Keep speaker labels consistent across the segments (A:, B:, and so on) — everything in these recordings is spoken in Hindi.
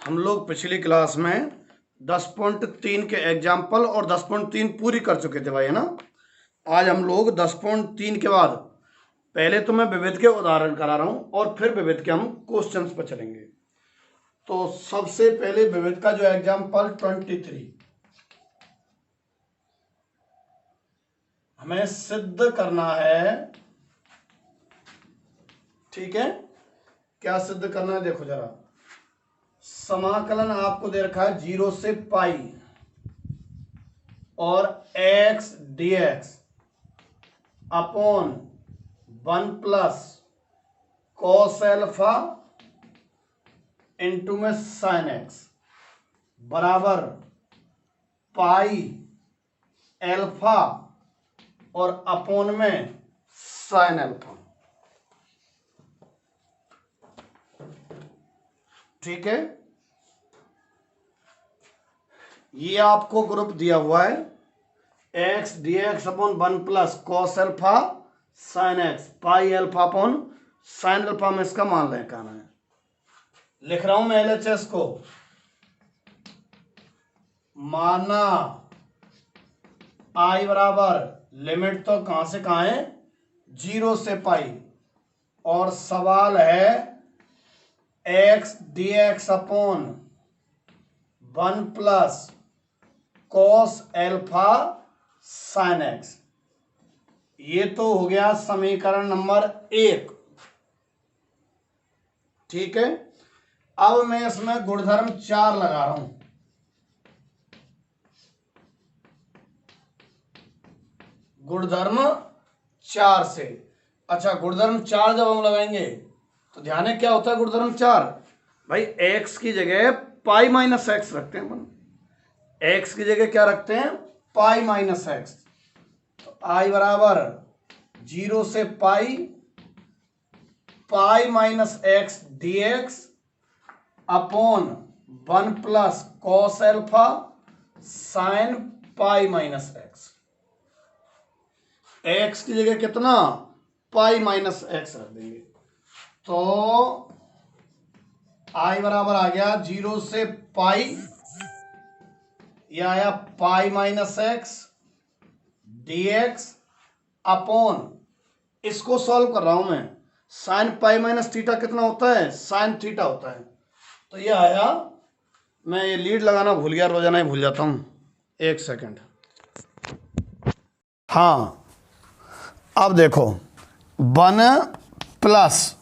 A: हम लोग पिछली क्लास में 10.3 के एग्जाम्पल और 10.3 पूरी कर चुके थे भाई, है ना। आज हम लोग 10.3 के बाद पहले तो मैं विविध के उदाहरण करा रहा हूं और फिर विविध के हम क्वेश्चंस पर चलेंगे। तो सबसे पहले विविध का जो एग्जाम्पल 23 हमें सिद्ध करना है। ठीक है, क्या सिद्ध करना है देखो जरा। समाकलन आपको दे रखा है 0 से पाई और x dx upon 1 plus cos alpha into में साइन एक्स बराबर पाई एल्फा और अपॉन में साइन एल्फा। ठीक है, ये आपको ग्रुप दिया हुआ है x d x upon 1 plus cos alpha sine x pi alpha upon sine alpha में इसका मान लेना है। लिख रहा हूं मैं एलएचएस को। माना आई बराबर लिमिट तो कहां से कहां है 0 से पाई और सवाल है x d x upon 1 plus cos alpha sine x. ये तो हो गया समीकरण नंबर 1। ठीक है, अब मैं इसमें गुणधर्म 4 लगा रहा हूं। गुणधर्म 4 से। अच्छा, गुणधर्म 4 जब हम लगाएंगे तो ध्यान है क्या होता है गुणधर्म 4 भाई। x की जगह पाई माइनस एक्स रखते हैं अपन। x की जगह क्या रखते हैं पाई माइनस एक्स। तो i बराबर 0 से pi pi minus x d x upon 1 plus cos alpha sine pi minus x. X की जगह कितना पाई माइनस एक्स रख देंगे तो i बराबर आ गया 0 से पाई, यह आया पाई minus x d x upon, इसको सॉल्व कर रहा हूं मैं। साइन पाई माइनस थीटा कितना होता है साइन थीटा होता है। तो यह आया, मैं ये लीड लगाना भूल गया, रोजाना ही भूल जाता हूं। एक सेकंड। हाँ, अब देखो 1 प्लस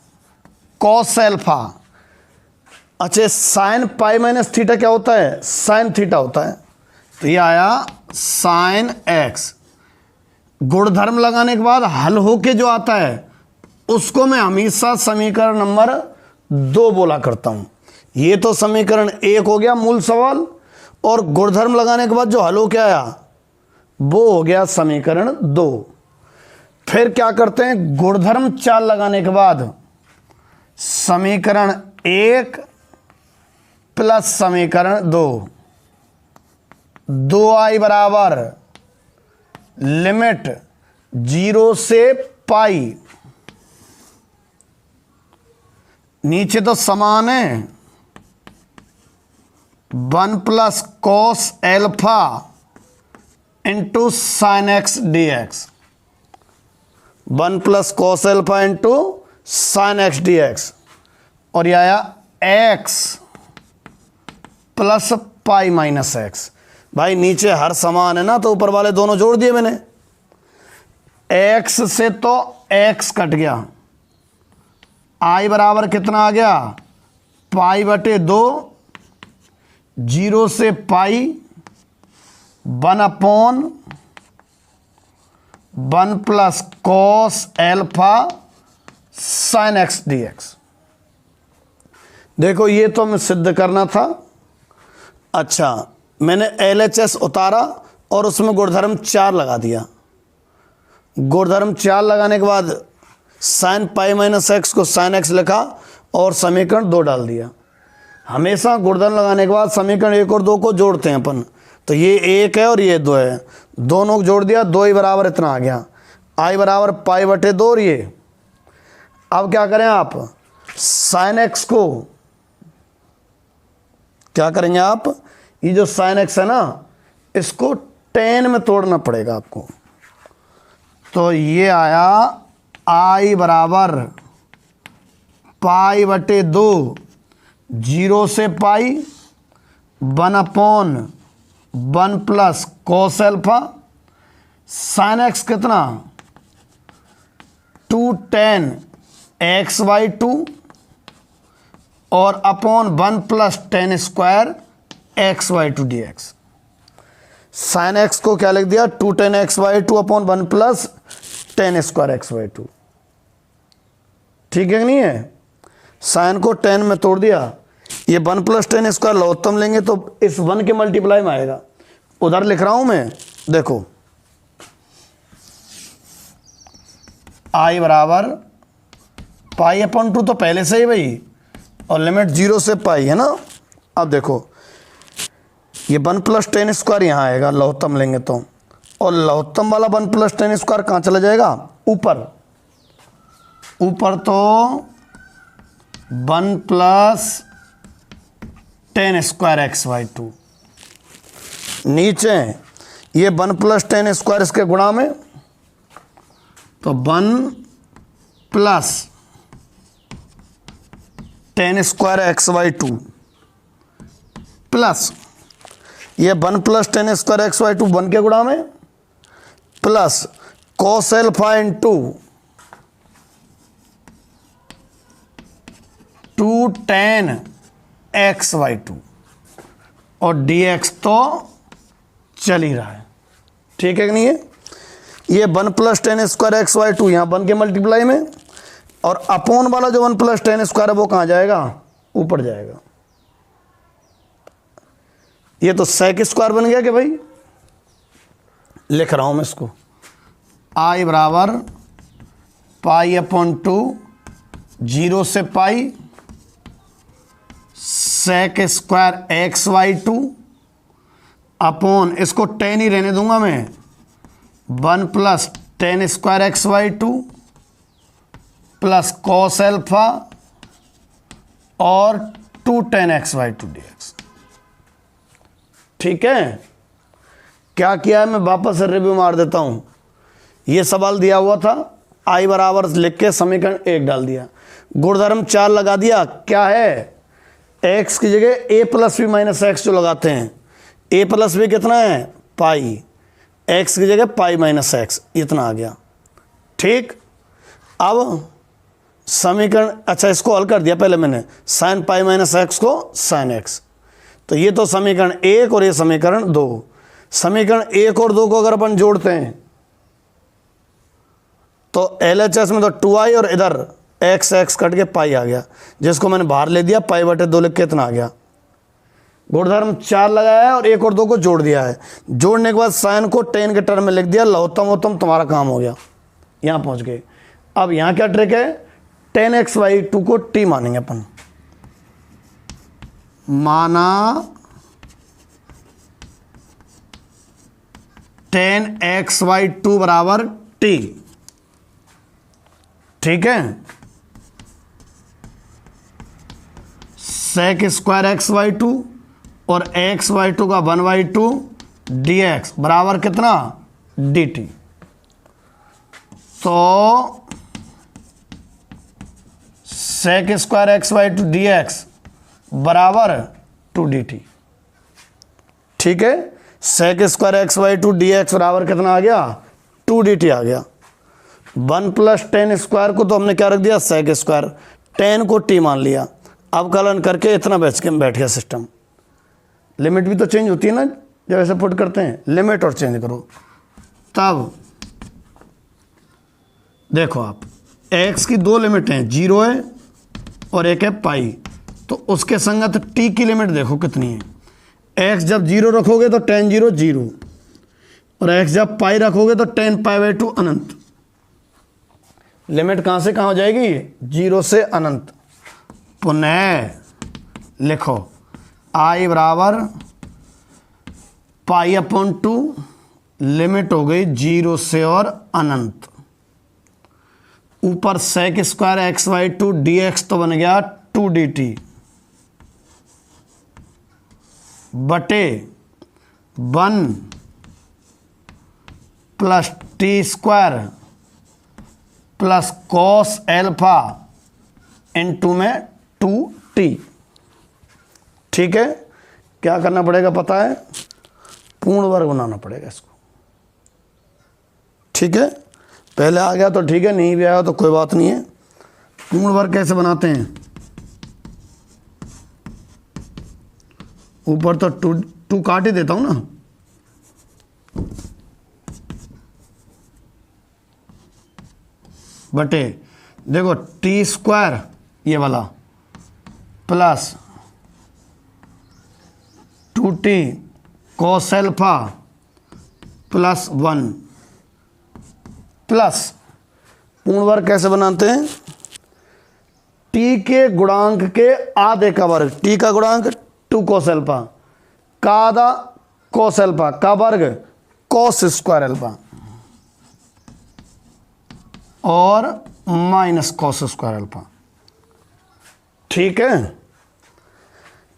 A: कॉस एल्फा। अच्छा, साइन पाई माइनस थीटा क्या होता है साइन थीटा होता है। तो ये आया साइन एक्स। गुणधर्म लगाने के बाद हल होके जो आता है उसको मैं हमेशा समीकरण नंबर 2 बोला करता हूं। ये तो समीकरण 1 हो गया मूल सवाल, और गुणधर्म लगाने के बाद जो हल होके आया वो हो गया समीकरण 2। फिर क्या करते हैं, गुणधर्म 4 लगाने के बाद समीकरण 1 प्लस समीकरण 2i बराबर लिमिट 0 से पाई, नीचे तो समान है 1 plus cos alpha into sine x d x. 1 plus cos alpha into sine x d x, और यह आया x plus pi minus x. भाई नीचे हर समान है ना, तो ऊपर वाले दोनों जोड़ दिए मैंने। एक्स से तो एक्स कट गया, आई बराबर कितना आ गया पाई बटे 2, 0 से पाई 1 upon 1 plus cos alpha sine x d x. देखो ये तो हमें सिद्ध करना था। अच्छा, मैंने एलएचएस उतारा और उसमें गुणधर्म 4 लगा दिया। गुणधर्म 4 लगाने के बाद साइन पाई माइनस एक्स को साइन एक्स लिखा और समीकरण 2 डाल दिया। हमेशा गुणधर्म लगाने के बाद समीकरण 1 और 2 को जोड़ते हैं अपन। तो ये 1 है और ये 2 है, दोनों को जोड़ दिया, 2 ही बराबर इतना आ गया, आई बराबर पाई बटे 2। और ये अब क्या करें आप, साइन एक्स को क्या करेंगे आप, ये जो साइन एक्स है ना इसको टेन में तोड़ना पड़ेगा आपको। तो ये आया आई बराबर पाई बटे 2, 0 से पाई 1/1 plus cos alpha sine x कितना 2 tan x/2 और upon 1 plus tan square x/2 dx। Sine x को क्या लिख दिया 2 tan x/2 upon 1 plus tan square x/2। ठीक है कि नहीं है, साइन को 10 में तोड़ दिया, ये 1 प्लस tan स्क्वायर लघुत्तम लेंगे तो इस 1 के मल्टीप्लाई में आएगा। उधर लिख रहा हूं मैं, देखो आई बराबर पाई अपॉन 2 तो पहले से ही भाई, और लिमिट 0 से पाई है ना। अब देखो ये 1 प्लस tan स्क्वायर यहाँ आएगा लघुत्तम लेंगे तो, और लघुत्तम वाला 1 प्लस tan स्क्वायर कहाँ चला जाएगा ऊपर, ऊपर तो 1 प्लस tan स्क्वायर x/2, नीचे ये 1 प्लस tan स्क्वायर इसके गुणा में, तो 1 plus tan square x/2 plus ये 1 प्लस tan स्क्वायर x/2 1 के गुणा में, plus cos alpha into 2 tan x/2 और dx तो चल ही रहा है। ठीक है कि नहीं है, ये 1 प्लस tan स्क्वायर x/2 यहाँ 1 के मल्टीप्लाई में, और अपॉन वाला जो 1 प्लस tan स्क्वायर है वो कहाँ जाएगा ऊपर जाएगा। ये तो sec स्क्वायर बन गया कि भाई, लिख रहा हूं मैं इसको आई बराबर पाई अपॉन 2 0 से पाई sec स्क्वायर x/2 अपॉन, इसको 10 ही रहने दूंगा मैं, 1 plus tan square x/2 plus cos alpha और 2 tan x/2 dx। ठीक है, क्या किया है मैं वापस रिव्यू मार देता हूं। ये सवाल दिया हुआ था, आई बराबर लिख के समीकरण 1 डाल दिया, गुणधर्म 4 लगा दिया, क्या है x की जगह a plus B minus x जो लगाते हैं, a प्लस बी कितना है पाई, x की जगह पाई माइनस एक्स, इतना आ गया। ठीक, अब समीकरण, अच्छा इसको हल कर दिया पहले मैंने, साइन पाई माइनस एक्स को साइन एक्स, तो ये तो समीकरण 1 और ये समीकरण 2। समीकरण 1 और 2 को अगर अपन जोड़ते हैं तो LHS में तो 2i और इधर x कट के पाई आ गया, जिसको मैंने बाहर ले दिया, पाई बटे 2 लिख के इतना आ गया। गुणधर्म 4 लगाया है और 1 और 2 को जोड़ दिया है, जोड़ने के बाद साइन को tan के टर्म में लिख दिया, लघुत्तम उत्तम तुम्हारा काम हो गया, यहाँ पहुँच गए। अब यहाँ क्या ट्रिक है, tan x/2 को t मानेंगे अपन, माना tan x/2 बराबर t। ठीक है, sec स्क्वायर x/2 और x/2 का 1/2 dx बराबर कितना dt। तो sec स्क्वायर x/2 dx बराबर 2 dt। ठीक है, sec स्क्वायर x/2 dx बराबर कितना आ गया 2 dt आ गया। 1 प्लस tan स्क्वायर को तो हमने क्या रख दिया sec स्क्वायर, tan को t मान लिया। अब कलन करके इतना बैठ गया सिस्टम। लिमिट भी तो चेंज होती है ना जब ऐसे पुट करते हैं, लिमिट और चेंज करो। तब देखो आप x की 2 लिमिट हैं, 0 है और एक है पाई, तो उसके संगत t की लिमिट देखो कितनी है। x जब 0 रखोगे तो tan 0 0, और x जब पाई रखोगे तो tan π/2 अनंत। लिमिट कहाँ से कहाँ हो जाएगी 0 से अनंत। पुनः लिखो i बराबर π/2, लिमिट हो गई 0 से और अनंत, ऊपर sec स्क्वायर x/2 dx तो बन गया 2 dt, बटे 1 plus T square plus cos alpha into में 2t। ठीक है, क्या करना पड़ेगा पता है? पूर्ण वर्ग बनाना पड़ेगा इसको। ठीक है, पहले आ गया तो ठीक है, नहीं भी आया तो कोई बात नहीं है। पूर्ण वर्ग कैसे बनाते हैं? ऊपर तो टू काट ही देता हूं ना। बटे देखो टी स्क्वायर ये वाला plus 2t cos alpha plus 1 plus पूर्ण वर्ग कैसे बनाते हैं? टी के गुणांक के आधे का वर्ग, टी का गुणांक 2 कॉस एल्फा का आधा कॉस एल्फा का वर्ग कॉस स्क्वायर एल्फा और माइनस कॉस स्क्वायर अल्फा। ठीक है,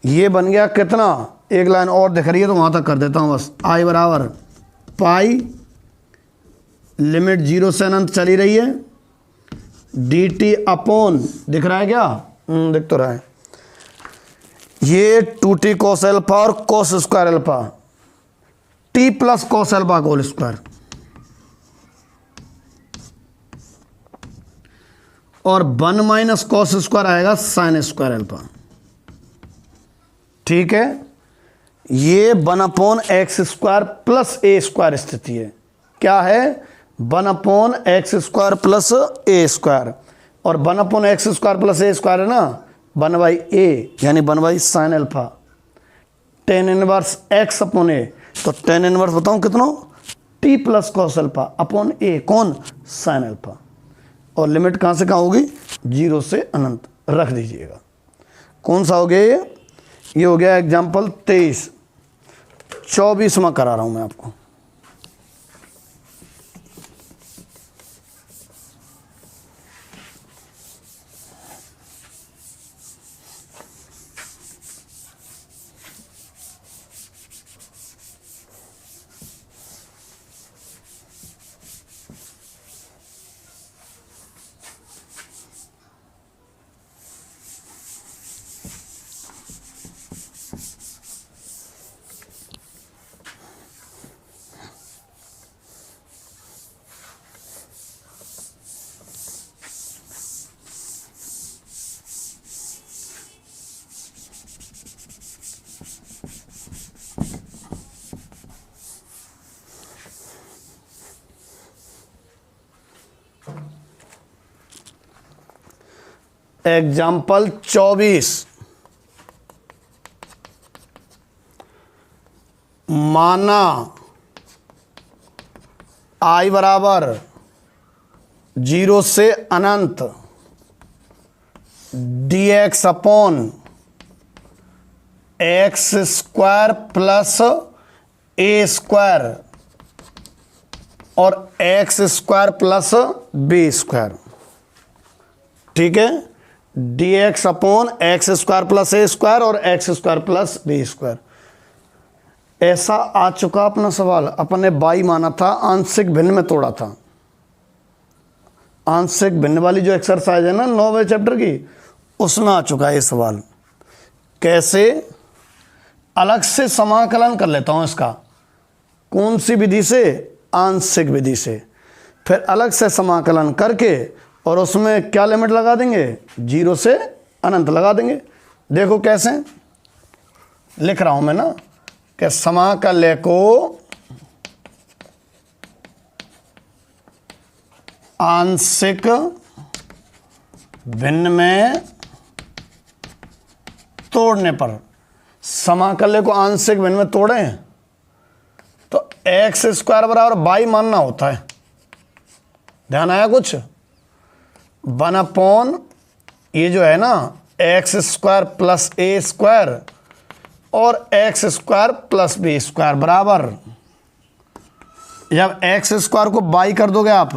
A: ये बन गया कितना? एक लाइन और दिख रही है तो वहां तक कर देता हूं बस। आई बराबर पाई, लिमिट 0 से अनंत चली रही है, डी टी अपॉन, दिख रहा है क्या? दिख तो रहा है। ये 2t कॉस एल्फा और cos square alpha, t plus cos alpha whole square, और 1 माइनस कॉस स्क्वायर आएगा साइन स्क्वायर एल्फा। ठीक है, ये 1 upon x square plus a square स्थिति है। क्या है? 1 upon x square plus a square, और 1 upon x square plus a square है ना 1 बाई ए, यानी 1 by sine alpha, tan inverse x upon a, तो टेन इनवर्स बताऊं कितना? T plus cos alpha upon a, कौन? Sine alpha. और लिमिट कहाँ से कहाँ होगी? 0 से अनंत रख दीजिएगा। कौन सा हो गया ये? ये हो गया एग्जाम्पल 23। 24वां करा रहा हूँ मैं आपको। एग्जाम्पल 24, माना आई बराबर 0 से अनंत dx upon x square plus a square और x square plus b square. ठीक है, dx upon x square plus a square और x square plus b square. ऐसा आ चुका अपना सवाल, अपने बाई माना था, आंशिक भिन्न में तोड़ा था। आंशिक भिन्न वाली जो एक्सरसाइज है ना 9वें चैप्टर की, उसमें आ चुका है ये सवाल। कैसे? अलग से समाकलन कर लेता हूं इसका। कौन सी विधि से? आंशिक विधि से। फिर अलग से समाकलन करके और उसमें क्या लिमिट लगा देंगे? 0 से अनंत लगा देंगे। देखो कैसे लिख रहा हूं मैं ना, कि समाकल्य को आंशिक भिन्न में तोड़ने पर, समाकल्य को आंशिक भिन्न में तोड़ें तो एक्स स्क्वायर बराबर बाई मानना होता है। ध्यान आया कुछ? 1 अपॉन ये जो है ना x square plus a square और x square plus b square बराबर, जब एक्स स्क्वायर को बाई कर दोगे आप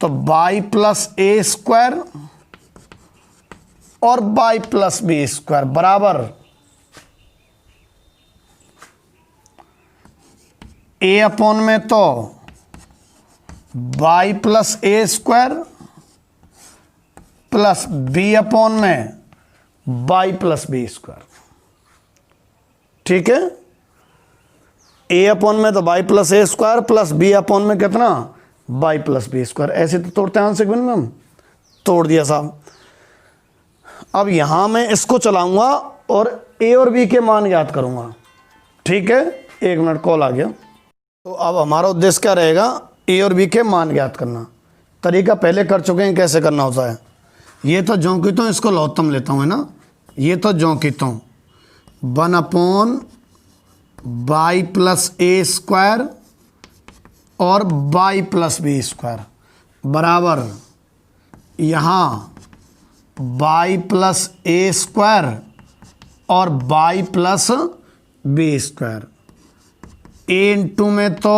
A: तो बाई प्लस ए स्क्वायर और बाई प्लस बी स्क्वायर बराबर ए अपॉन में तो y plus a square plus b upon में वाई प्लस बी स्क्वायर। ठीक है, ए अपॉन में तो y plus a square plus b upon में कितना, वाई प्लस बी स्क्वायर। ऐसे तो तोड़ते हैं आंसर में हम, तोड़ दिया साहब। अब यहां मैं इसको चलाऊंगा और ए और बी के मान ज्ञात करूंगा। ठीक है, एक मिनट, कॉल आ गया। तो अब हमारा उद्देश्य क्या रहेगा, ए और बी के मान ज्ञात करना। तरीका पहले कर चुके हैं कैसे करना होता है। ये तो ज्यों की तो इसको लौतम लेता हूँ, है ना, ये तो ज्यों की तो 1 upon Y plus a square और वाई प्लस बी स्क्वायर बराबर यहाँ वाई प्लस ए स्क्वायर और वाई प्लस बी स्क्वायर। ए इंटू में तो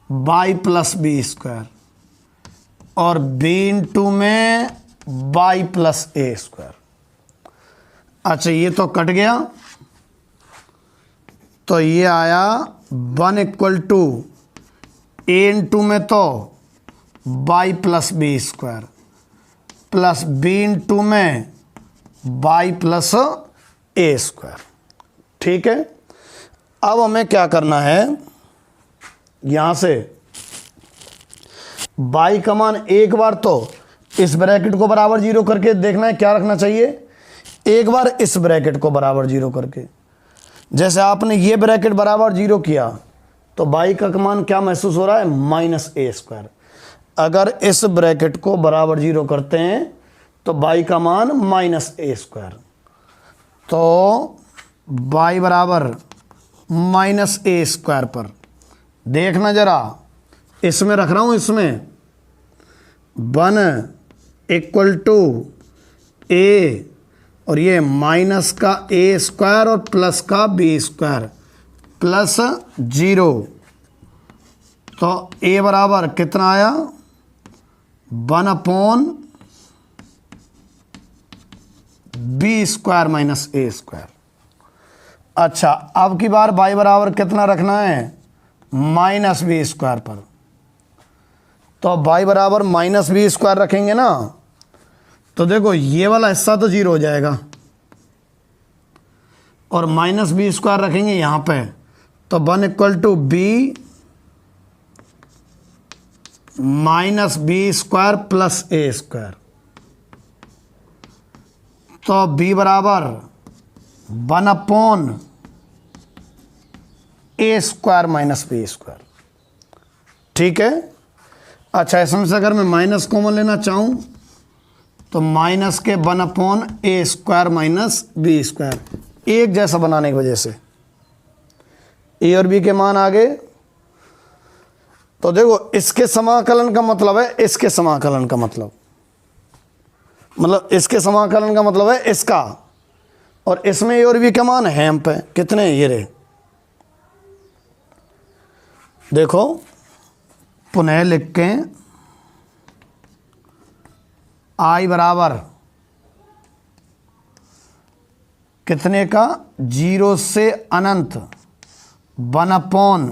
A: वाई प्लस बी स्क्वायर और बी इंटू में वाई प्लस ए स्क्वायर। अच्छा, ये तो कट गया, तो ये आया 1 इक्वल टू ए इंटू में तो y plus b square plus b into में वाई प्लस ए स्क्वायर। ठीक है, अब हमें क्या करना है, यहां से वाई का मान एक बार तो इस ब्रैकेट को बराबर 0 करके देखना है, क्या रखना चाहिए, एक बार इस ब्रैकेट को बराबर 0 करके। जैसे आपने ये ब्रैकेट बराबर 0 किया तो वाई का मान क्या महसूस हो रहा है, माइनस ए स्क्वायर। अगर इस ब्रैकेट को बराबर 0 करते हैं तो वाई का मान माइनस ए स्क्वायर, तो वाई बराबर माइनस ए स्क्वायर पर देखना जरा, इसमें रख रहा हूँ, इसमें 1 इक्वल टू ए और ये माइनस का ए स्क्वायर और प्लस का बी स्क्वायर प्लस 0, तो ए बराबर कितना आया, 1 अपॉन बी स्क्वायर माइनस ए स्क्वायर। अच्छा, अब की बार वाई बराबर कितना रखना है, माइनस बी स्क्वायर पर, तो वाई बराबर माइनस बी स्क्वायर रखेंगे ना, तो देखो ये वाला हिस्सा तो 0 हो जाएगा और माइनस बी स्क्वायर रखेंगे यहाँ पे, तो 1 equal to b minus b square plus a square, तो बी बराबर 1 upon a square minus b square. ठीक है, अच्छा, इसमें से अगर मैं माइनस कॉमन लेना चाहूं तो माइनस के 1 upon a square minus b square, एक जैसा बनाने की वजह से ए और बी के मान आ गए। तो देखो इसके समाकलन का मतलब है इसके समाकलन का मतलब इसके समाकलन का मतलब है इसका, और इसमें ए और बी के मान है हम पे कितने, ये रहे। देखो पुनः लिख के आई बराबर कितने का, 0 से अनंत 1 upon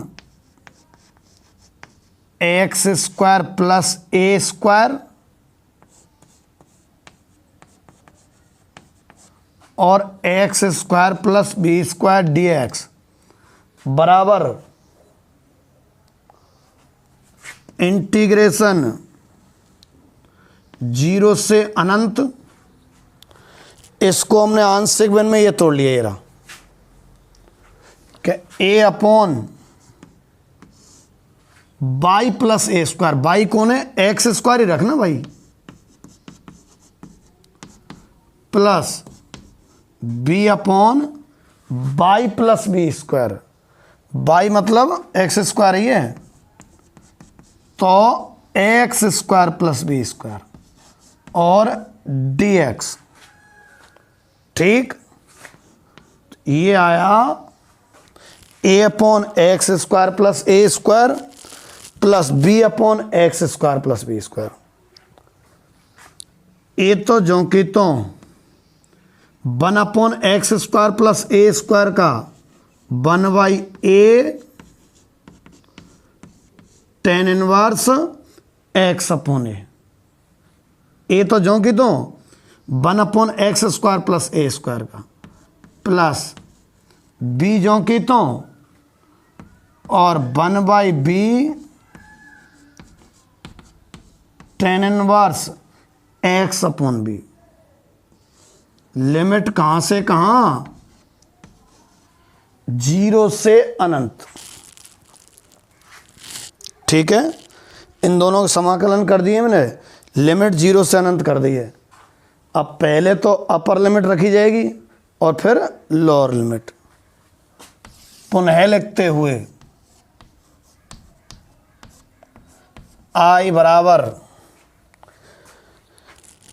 A: x square plus a square और x square plus b square d x बराबर इंटीग्रेशन 0 से अनंत, इसको हमने आंशिक भिन्न में ये तोड़ लिया, ये रहा कि a upon by plus a square, by कौन है, एक्स स्क्वायर ही रखना भाई, plus b upon by plus b square, by मतलब एक्स स्क्वायर ही है, तो x square plus b square और डी एक्स। ठीक, ये आया a upon x square plus a square plus b upon x square plus b square. ए तो जो कि तो 1 upon x square plus a square का 1 by a tan inverse x upon a तो जो कि तो 1 upon x square plus a square का, प्लस बी जो कि तो और 1/b tan inverse x upon b. Limit कहां से कहां? 0 से अनंत। ठीक है, इन दोनों का समाकलन कर दिए मैंने, लिमिट 0 से अनंत कर दी है। अब पहले तो अपर लिमिट रखी जाएगी और फिर लोअर लिमिट। पुनः लिखते हुए आई बराबर,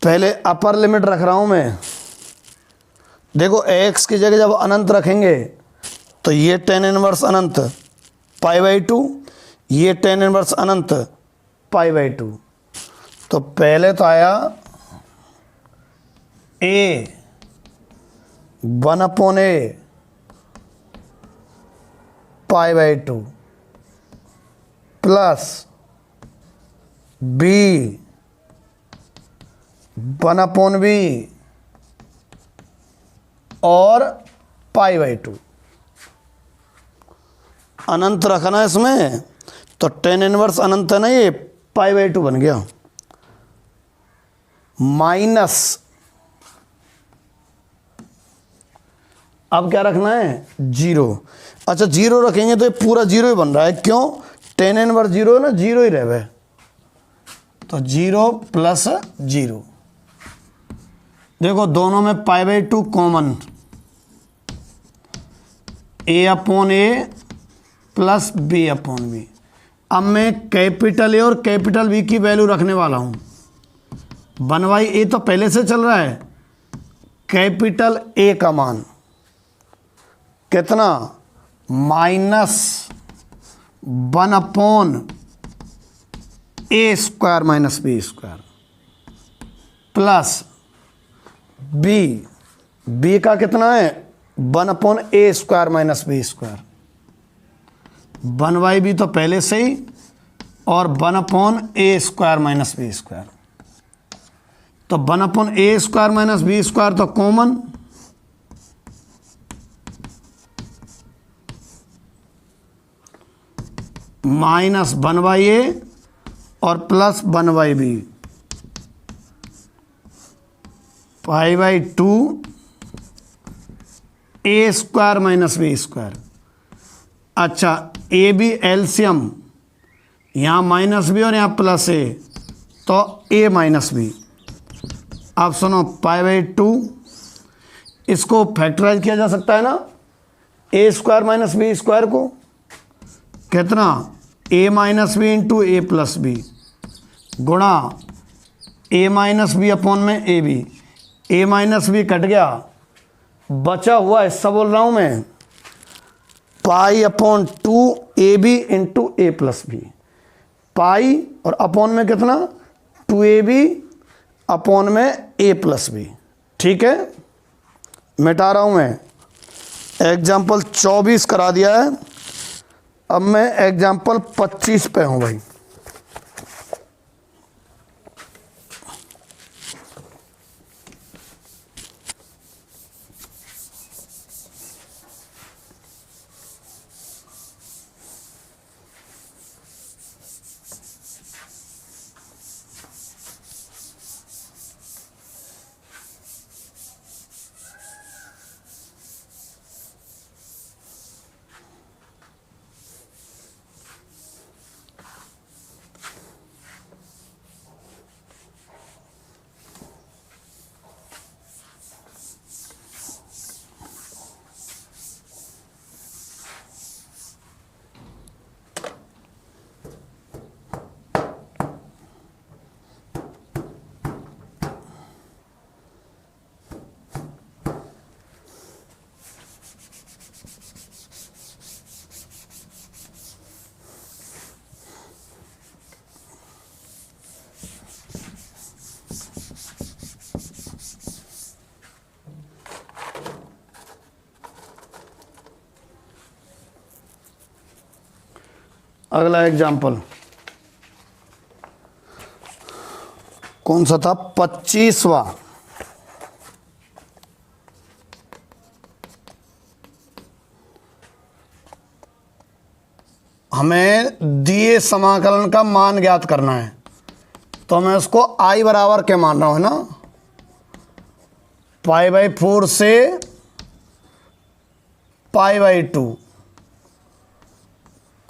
A: पहले अपर लिमिट रख रहा हूं मैं। देखो एक्स की जगह जब अनंत रखेंगे तो ये टेन इनवर्स अनंत π/2, ये टेन इनवर्स अनंत π/2। तो पहले तो आया a 1 upon a π/2 plus b 1 upon b और π/2। अनंत रखना है इसमें, तो टेन इनवर्स अनंत है ना, ये π/2 बन गया, माइनस, अब क्या रखना है? 0। अच्छा 0 रखेंगे तो ये पूरा 0 ही बन रहा है, क्यों? टेन इनवर्स 0 है ना, 0 ही रहे, तो 0 प्लस 0। देखो दोनों में π/2 common, a upon a plus b upon b. अब मैं कैपिटल ए और कैपिटल बी की वैल्यू रखने वाला हूं। 1/a तो पहले से चल रहा है, कैपिटल ए का मान कितना? -1 upon a square minus b square, plus b का कितना है? 1 upon a square minus b square. 1/b तो पहले से ही, और 1 upon a square minus b square. तो 1 upon a square minus b square तो कॉमन, -1/a और plus 1/b, π/2 a square minus b square. अच्छा ए बी एलसीएम, यहाँ माइनस बी और यहाँ प्लस ए, तो ए माइनस बी। आप सुनो, π/2 इसको फैक्टराइज किया जा सकता है ना, a square minus b square को, कितना? A minus b into a plus b गुणा ए माइनस बी अपॉन में a b. A minus b cut गया, बचा हुआ हिस्सा बोल रहा हूं मैं, π/2 a b into a plus b. Pi और अपॉन में कितना? 2ab अपॉन में a प्लस बी। ठीक है, मिटा रहा हूं मैं। एग्जाम्पल 24 करा दिया है, अब मैं एग्जाम्पल 25 पे हूं भाई। अगला एग्जाम्पल, कौन सा था, 25वां। हमें दिए समाकलन का मान ज्ञात करना है, तो मैं उसको आई बराबर क्या मान रहा हूं, है ना, π/4 से π/2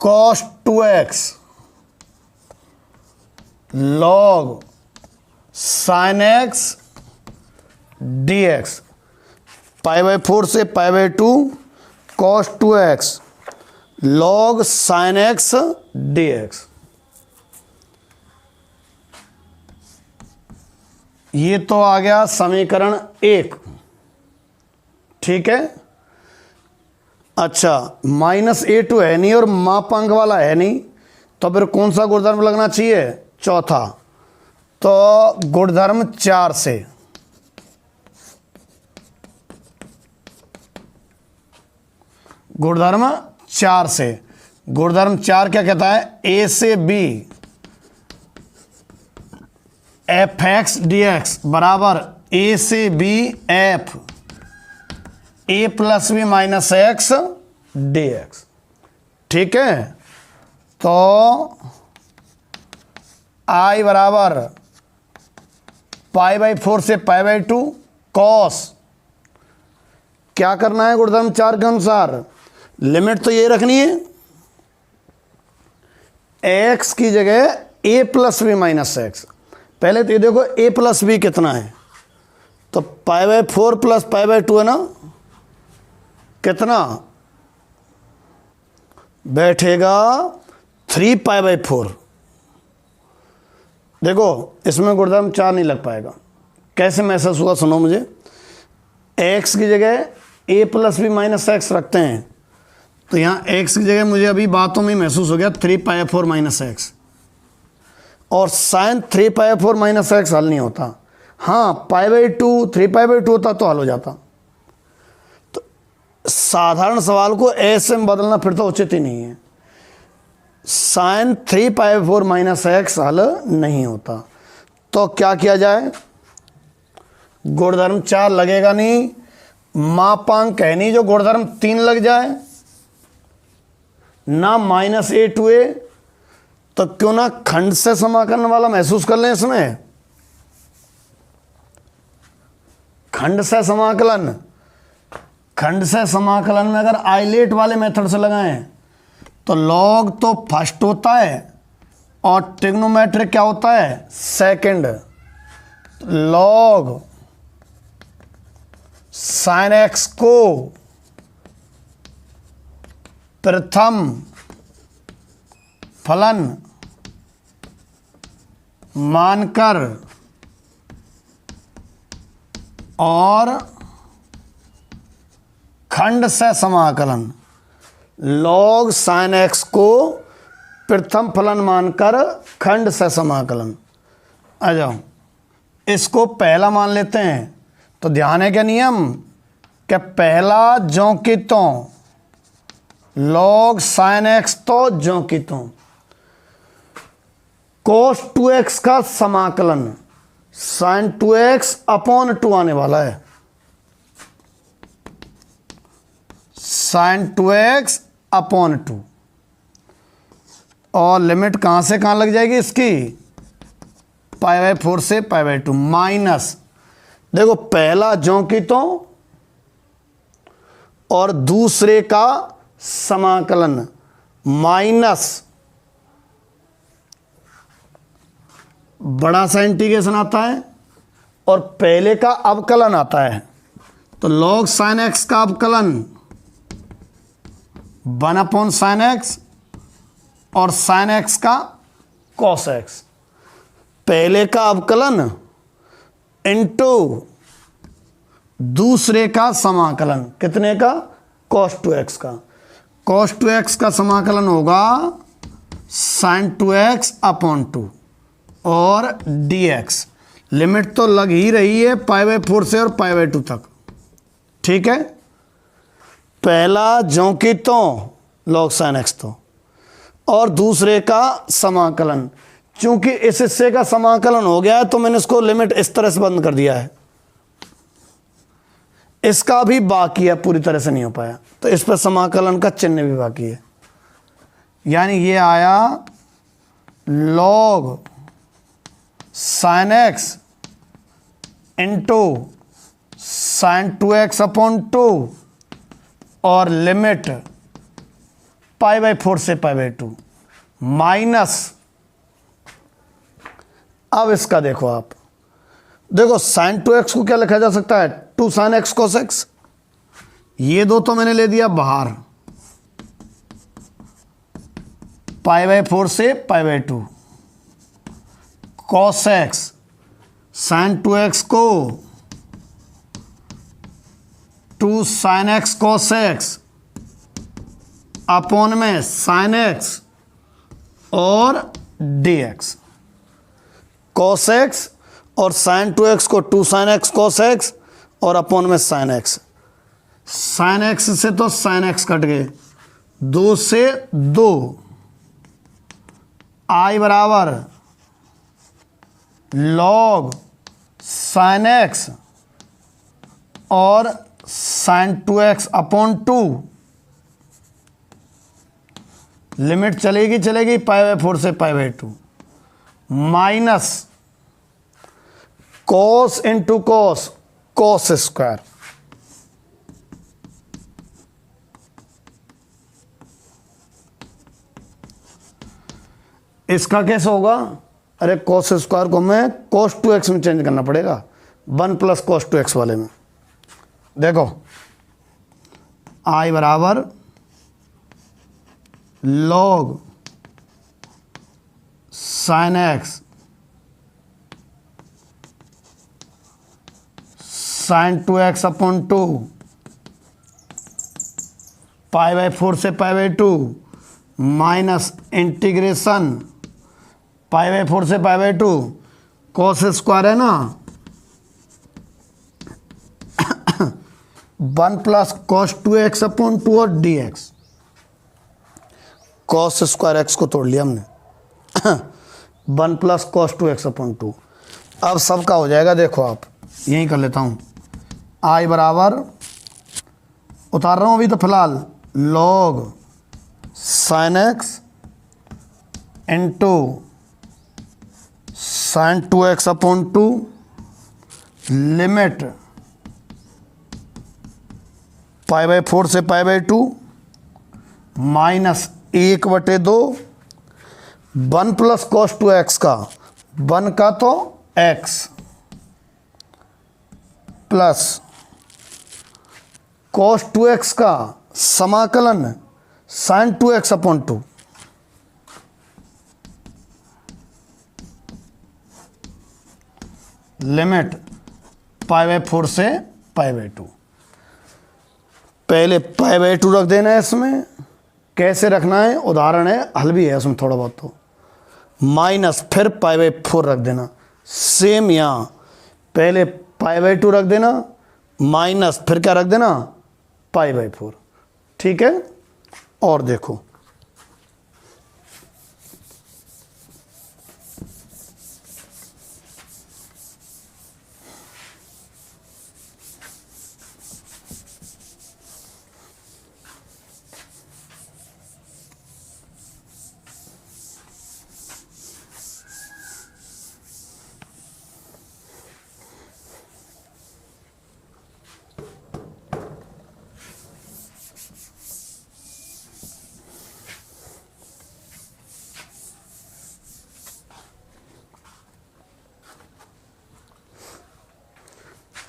A: cos 2x log sin x dx, π/4 से π/2 cos 2x log sin x dx। ये तो आ गया समीकरण 1, ठीक है। अच्छा, -a2 है नहीं और मापांक वाला है नहीं, तो फिर कौन सा गुणधर्म लगना चाहिए, चौथा, तो गुणधर्म 4 से। गुणधर्म 4 से, गुणधर्म 4 क्या कहता है, a से b fx dx बराबर a से b f a plus B minus x dx, ठीक है। तो i बराबर π/4 से π/2 cos, क्या करना है गुणधर्म 4 के अनुसार, लिमिट तो ये रखनी है, x की जगह a plus B minus x. पहले तो ये देखो a प्लस बी कितना है, तो π/4 प्लस π/2 है ना, कितना बैठेगा 3π/4। देखो इसमें गुणधर्म 4 नहीं लग पाएगा, कैसे महसूस हुआ सुनो मुझे, x की जगह a plus B minus x रखते हैं, तो यहाँ x की जगह मुझे अभी बातों में महसूस हो गया 3π/4 माइनस एक्स, और साइन 3π/4 माइनस एक्स हल नहीं होता। हाँ, π/2 3π/2 होता तो हल हो जाता। तो साधारण सवाल को ऐसे में बदलना फिर तो उचित ही नहीं है, साइन 3π/4 माइनस एक्स हल नहीं होता। तो क्या किया जाए, गुणधर्म 4 लगेगा नहीं, मापांक है नहीं जो गुणधर्म 3 लग जाए ना, -a2a, तो क्यों ना खंड से समाकलन वाला महसूस कर लें इसमें, खंड से समाकलन। खंड से समाकलन में अगर आइलेट वाले मेथड से लगाएं तो लॉग तो फर्स्ट होता है और ट्रिग्नोमेट्रिक क्या होता है, सेकंड। लॉग साइन एक्स को प्रथम फलन मानकर और खंड से समाकलन, लॉग साइन एक्स को प्रथम फलन मानकर खंड से समाकलन। आ जाओ, इसको पहला मान लेते हैं, तो ध्यान है क्या नियम, कि पहला ज्यों की त्यों, लॉग साइन एक्स तो ज्यों की त्यों, cos 2x का समाकलन sin 2x अपॉन 2 आने वाला है, sin 2x अपॉन 2, और लिमिट कहां से कहां लग जाएगी इसकी, π/4 से π/2 माइनस, देखो पहला ज्यों की त्यों और दूसरे का समाकलन माइनस बड़ा सा इंटीग्रेशन आता है और पहले का अवकलन आता है, तो log sin x का अवकलन 1/sin x और sin x का cos x, पहले का अवकलन इंटू दूसरे का समाकलन, कितने का, cos 2x का, cos 2x का समाकलन होगा sin 2x अपॉन 2 और dx, लिमिट तो लग ही रही है π/4 से और π/2 तक, ठीक है। पहला ज्यों की त्यों log sin x तो, और दूसरे का समाकलन, चूंकि इस हिस्से का समाकलन हो गया है तो मैंने इसको लिमिट इस तरह से बंद कर दिया है। इसका भी बाकी है, पूरी तरह से नहीं हो पाया, तो इस पर समाकलन का चिन्ह भी बाकी है। यानी ये आया log sin x into sin 2x upon 2 और लिमिट π/4 से π/2 माइनस, अब इसका देखो आप, देखो sin 2x को क्या लिखा जा सकता है, 2 sin x cos x। ये दो तो मैंने ले दिया बाहर, π/4 से π/2 cos x sin 2x को 2 sin x cos x upon में sin x और dx, cos x और sin 2x को 2 sin x cos x और अपॉन में sin x। sin x से तो sin x कट गए, 2 से 2, i बराबर log sin x और sin 2x अपॉन 2, लिमिट चलेगी π/4 से π/2 minus cos into cos, cos square. इसका कैसे होगा, अरे cos स्क्वायर को हमें cos 2x में चेंज करना पड़ेगा, 1 प्लस cos 2x वाले में। देखो i बराबर log sin x sin 2x upon 2 π/4 से π/2 माइनस इंटीग्रेशन π/4 से π/2 cos स्क्वायर है ना, 1 प्लस cos 2x अपॉन 2 और dx, cos स्क्वायर x को तोड़ लिया हमने, 1 प्लस cos 2x अपॉन 2। अब सबका हो जाएगा, देखो आप यहीं कर लेता हूँ, i बराबर उतार रहा हूँ अभी तो फिलहाल log sin x into sin 2x upon 2 limit π/4 से π/2 माइनस 1/2 1 प्लस cos 2x का 1 का तो x प्लस cos 2x का समाकलन sin 2x अपॉन 2 लिमिट π/4 से π/2। पहले π/2 रख देना है, इसमें कैसे रखना है उदाहरण है, हल भी है उसमें थोड़ा बहुत, तो माइनस फिर π/4 रख देना, सेम यहाँ पहले π/2 रख देना माइनस फिर क्या रख देना π/4, ठीक है। और देखो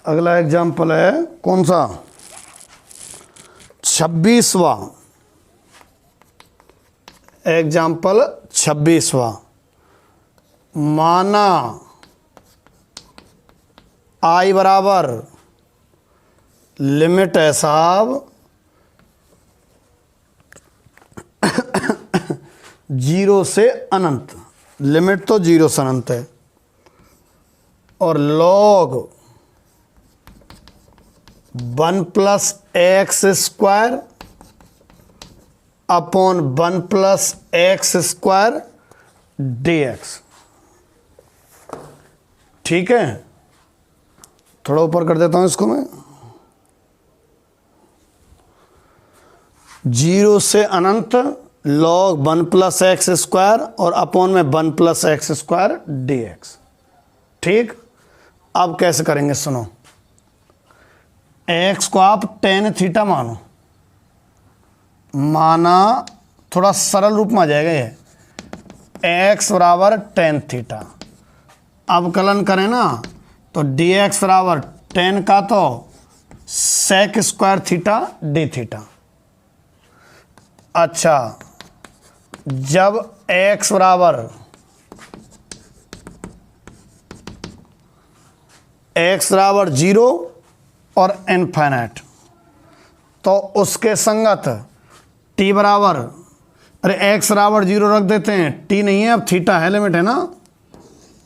A: अगला एग्जाम्पल है कौन सा, 26वां एग्जाम्पल, 26वां। माना i बराबर लिमिट है साहब 0 से अनंत, लिमिट तो 0 से अनंत है, और log 1 plus x square upon 1 plus x square dx। ठीक है, थोड़ा ऊपर कर देता हूँ इसको मैं। 0 से अनंत log 1 प्लस एक्स स्क्वायर और अपॉन में 1 प्लस एक्स स्क्वायर dx। ठीक, अब कैसे करेंगे सुनो। x को आप tan थीटा माना, थोड़ा सरल रूप में आ जाएगा ये, x बराबर tan थीटा। अब कलन करें ना तो dx बराबर tan का तो sec square theta d theta. अच्छा, जब x बराबर x बराबर 0 और इनफाइनाइट, तो उसके संगत t बराबर, अरे x बराबर 0 रख देते हैं, t नहीं है अब थीटा है, लिमिट है ना,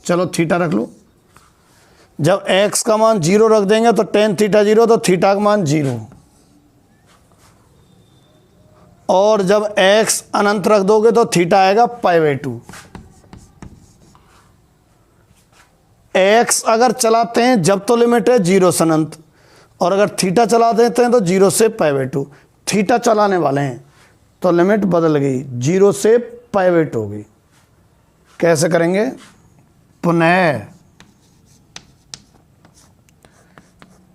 A: चलो थीटा रख लो। जब x का मान 0 रख देंगे तो tan थीटा 0, तो थीटा का मान 0, और जब x अनंत रख दोगे तो थीटा आएगा π/2। x अगर चलाते हैं जब तो लिमिट है 0 से अनंत, और अगर थीटा चला देते हैं तो 0 से π/2। थीटा चलाने वाले हैं तो लिमिट बदल गई, 0 से π/2 हो गई। कैसे करेंगे, पुनः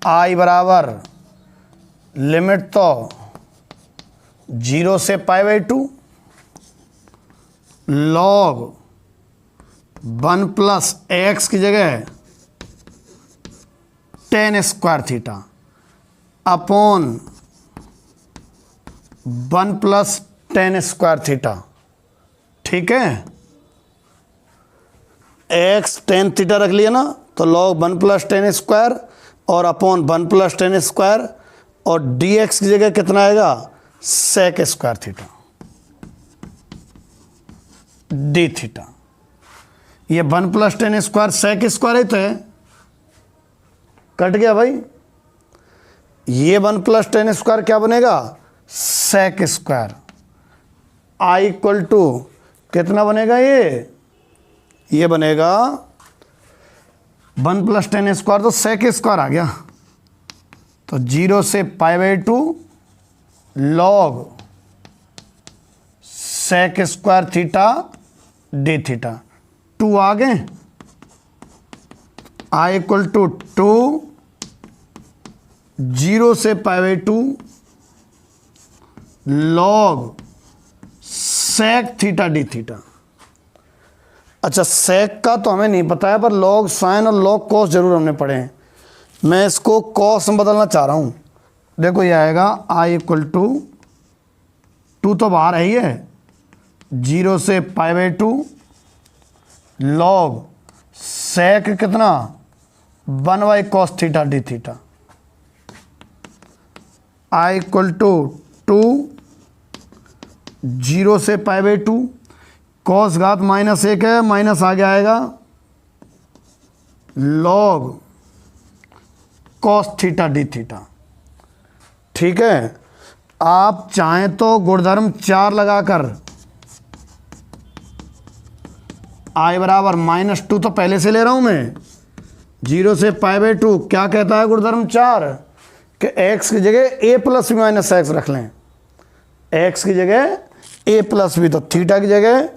A: i बराबर लिमिट तो 0 से π/2 log 1 प्लस एक्स की जगह tan square theta upon 1 plus tan square theta. ठीक है, x tan थीटा रख लिया ना, तो log 1 प्लस tan स्क्वायर और अपॉन 1 प्लस tan स्क्वायर, और dx की जगह कितना आएगा, sec square theta d theta. ये 1 plus tan square sec square है, तो है कट गया भाई। ये 1 प्लस tan स्क्वायर क्या बनेगा, sec square. i equal to कितना बनेगा, ये बनेगा 1 प्लस tan स्क्वायर, तो sec स्क्वायर आ गया, तो 0 से π/2 log sec square theta d theta. 2 आ गए, i इक्वल टू 2, 0 से π/2 log sec theta d theta. अच्छा, sec का तो हमें नहीं पता है, पर log sin और log cos जरूर हमने पढ़े हैं। मैं इसको cos में बदलना चाह रहा हूँ। देखो ये आएगा i इक्वल टू 2 तो बाहर है ही है, 0 से π/2 log sec कितना 1 cos theta d theta. i equal to 2, 0 से π/2 cos घात -1 है, माइनस आगे आएगा log cos theta d theta. ठीक है, आप चाहें तो गुणधर्म 4 लगाकर i बराबर -2 तो पहले से ले रहा हूं मैं, 0 से π/2 क्या कहता है गुणधर्म 4 कि x की जगह a plus B minus x रख लें। x की जगह a प्लस बी, तो थीटा की जगह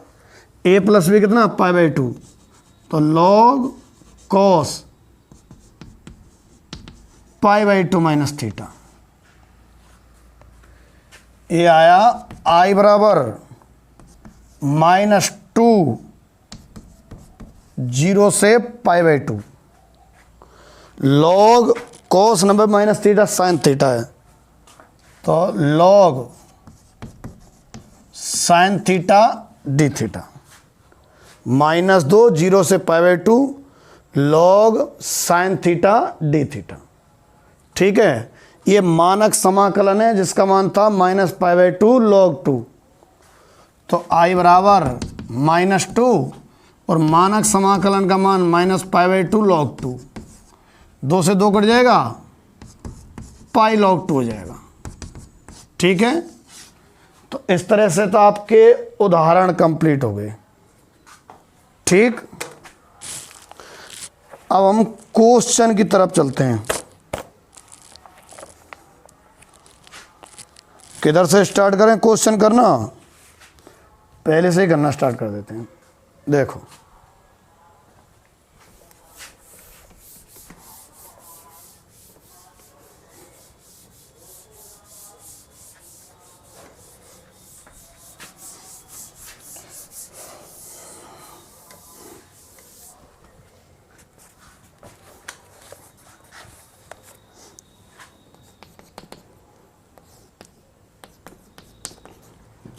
A: a प्लस बी कितना π/2, तो log cos π/2 माइनस थीटा। ये आया i बराबर -2, 0 से π/2 log cos number minus theta sine theta है, तो log sine theta d theta. -2, 0 से π/2 log sine theta d theta. ठीक है, ये मानक समाकलन है जिसका मान था -π/2 log 2, तो i बराबर -2 और मानक समाकलन का मान -π/2 log 2, 2 से 2 कट जाएगा, पाई log 2 हो जाएगा। ठीक है, तो इस तरह से तो आपके उदाहरण कंप्लीट हो गए। ठीक, अब हम क्वेश्चन की तरफ चलते हैं। किधर से स्टार्ट करें क्वेश्चन करना? पहले से ही करना स्टार्ट कर देते हैं। देखो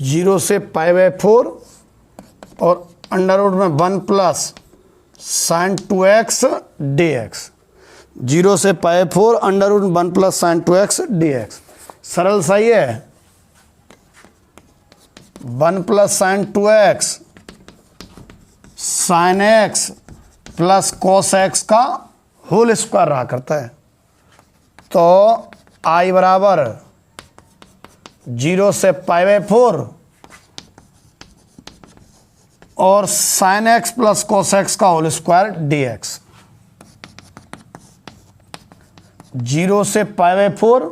A: जीरो से π/4 और अंडर रूट में 1 plus sine 2x dx। Zero से π/4 under root 1 plus sine 2x dx। सरल सही है। 1 plus sine 2x sine x plus cos x का होल स्क्वायर रहा करता है। तो I बराबर जीरो से π/4 और sine x plus cos x का होल स्क्वायर dx। जीरो से π/4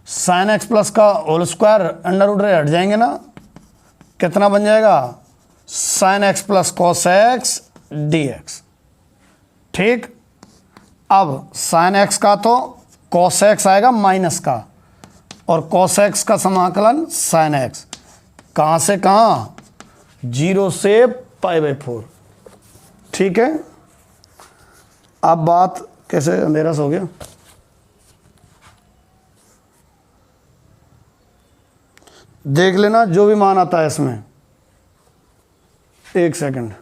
A: साइन x प्लस का होल स्क्वायर अंडर रूट हट जाएंगे ना, कितना बन जाएगा? Sine x plus cos x dx। ठीक, अब साइन x का तो कॉस x आएगा माइनस का, और कॉस x का समाकलन साइन x। कहाँ से कहाँ? जीरो से π/4। ठीक है, अब बात कैसे? अंधेरा सो गया। देख लेना जो भी मान आता है इसमें। एक सेकंड।